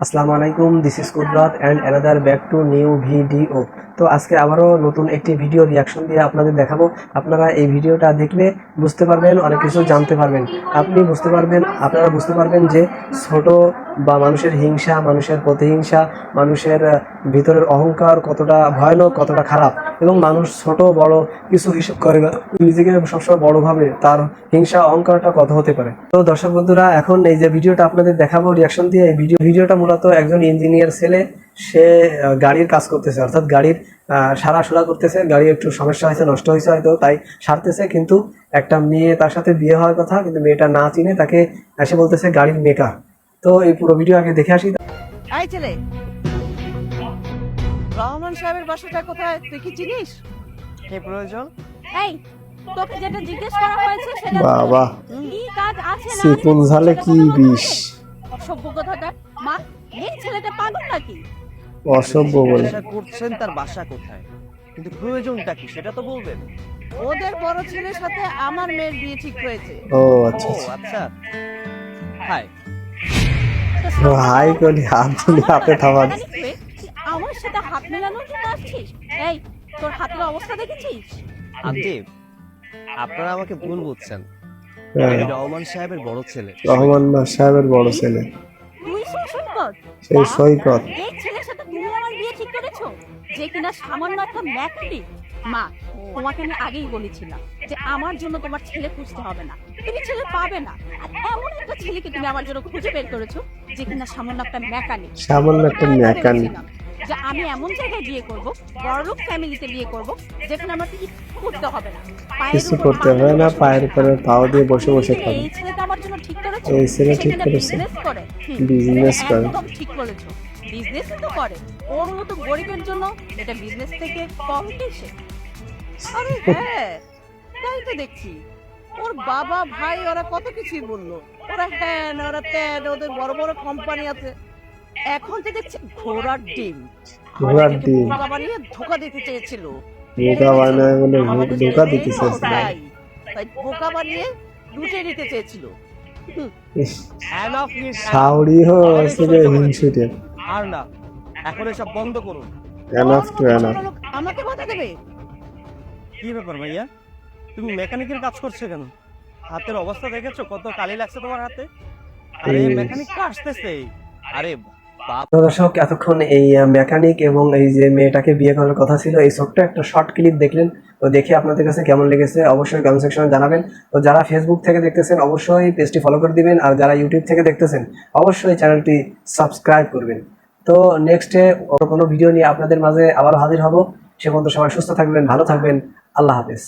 আসসালামু আলাইকুম, this is Kudrat and another back to new video. তো আজকে আবারও নতুন একটি ভিডিও রিয়াকশন দিয়ে আপনাদের দেখাবো। আপনারা এই ভিডিওটা দেখলে বুঝতে পারবেন, অনেক কিছু জানতে পারবেন। আপনারা বুঝতে পারবেন যে ছোট বা মানুষের হিংসা, মানুষের প্রতিহিংসা, মানুষের ভিতরের অহংকার কতটা ভয়ানক, কতটা খারাপ, এবং মানুষ ছোট বড় কিছু হিসেব করে না, নিজেকে সবসময় বড় ভাবে, তার হিংসা অহংকারটা কত হতে পারে। তো দর্শক বন্ধুরা, এখন এই যে ভিডিওটা আপনাদের দেখাবো রিয়াকশন দিয়ে, এই ভিডিওটা মূলত একজন ইঞ্জিনিয়ার ছেলে, সে গাড়ির কাজ করতেছে, অর্থাৎ গাড়ির সারাসুরা করতেছে। গাড়ি একটু সমস্যা হয়েছে, নষ্ট হয়েছে হয়তো, তাই সারতেছে। কিন্তু একটা মেয়ে তার সাথে বিয়ে হওয়ার কথা, কিন্তু মেয়েটা না চিনে তাকে এসে বলতেছে গাড়ির মেকার। তো এই পুরো ভিডিও আগে দেখে আসি। এই ছেলে, রহমান সাহেবের বাসাটা কোথায় তুই কি চিনিস? কি প্রয়োজন? এই, তোকে যেটা জিজ্ঞেস করা হয়েছে সেটা বাবা, কি কাজ আছে না সিকুন আছে ঝালে সেটা কি কথা বলতে বিষ! হবে। অসভ্য কথাটা। মা, এই ছেলেটা পাগল নাকি? অসভ্য বলে। জিজ্ঞাসা করছেন তার বাসা কোথায়, কিন্তু প্রয়োজনটা কি সেটা তো বলবেন। ওদের বড় ছেলের সাথে আমার মেয়ের বিয়ে ঠিক হয়েছে। ও আচ্ছা ও আচ্ছা, হাই। ও, হাই করি, হাত তুলে হাতে থামা। জানিস তুই আমার সাথে হাত মেলানোর জন্য আসছিস? এই, তোর হাতের অবস্থা দেখেছিস? আন্টি, আপনারা আমাকে ভুল বুঝছেন। হ্যাঁ, আমি রহমান সাহেবের বড় ছেলে। রহমান সাহেবের বড় ছেলে, তুই সৈকত? সেই সৈকত। এই ছেলের সাথে তুমি আমার বিয়ে ঠিক করেছো, যে কিনা সামান্য একটা মেকানিক। মা, তোমাকে আমি আগেই বলেছিলাম যে আমার জন্য তোমার ছেলে খুঁজতে হবে না, তুমি ছেলে পাবে না। আর এমন একটা ছেলেকে তুমি আমার জন্য খুঁজে বের করেছো যে কিনা সামান্য একটা মেকানিক। সামান্য একটা মেকানিক। যে আমি এমন জায়গায় বিয়ে করব, বড়লোক ফ্যামিলিতে বিয়ে করব, যেখানে আমার কিছু করতে হবে না, কিছু করতে হবে না, পায়ের উপরে পাও দিয়ে বসে বসে খাবে। এই ছেলেটা আমার জন্য ঠিক করেছো? এই ছেলে ঠিক সেখানে করেছে। বিজনেস করে। বিজনেস করে। একদম ঠিক বলেছো, বিজনেস তো করে। ওর মতো গরিবের জন্য এটা বিজনেস থেকে কম কিসে? আরে হ্যাঁ, তাই তো দেখছি। ওর বাবা ভাই ওরা কত কিছুই বললো, ওরা হ্যান ওরা ত্যান, ওদের বড় বড় কোম্পানি আছে। এখন তো দেখছি ঘোড়ার ডিম। ঘোড়ার ডিম। বোকা বানিয়ে ধোকা দিতে চেয়েছিল। বোকা বানায় বলে আমাদের ধোকা দেশে দিতে চেয়েছিল। তাই তাই বোকা বানিয়ে লুটে নিতে চেয়েছিল। এনাফ মিস সাউরি হো আসলে হিংসুটে। আর না, এখন এসব বন্ধ করুন। এনাফ টু ওর মতো এনাফ। ছোট লোক আমাকে বাধা দেবে? কি ব্যাপার ভাইয়া, তুমি মেকানিকের কাজ করছো কেন? হাতের অবস্থা দেখেছো, কত কালি লাগছে তোমার হাতে? আরে মেকানিক আসতেছে। আরে বাপ, তো দর্শক, এতক্ষণ এই মেকানিক এবং এই যে মেয়েটাকে বিয়ে করার কথা ছিল, এই ছোট্ট একটা শর্ট ক্লিপ দেখলেন। তো দেখে আপনাদের কাছে কেমন লেগেছে অবশ্যই কমেন্ট সেকশনে জানাবেন। তো যারা ফেসবুক থেকে দেখতেছেন অবশ্যই পেজটি ফলো করে দিবেন, আর যারা ইউটিউব থেকে দেখতেছেন অবশ্যই চ্যানেলটি সাবস্ক্রাইব করবেন। তো নেক্সটে কোনো ভিডিও নিয়ে আপনাদের মাঝে আবার হাজির হব। সে পর্যন্ত সবাই সুস্থ থাকবেন, ভালো থাকবেন। আল্লাহ হাফেজ।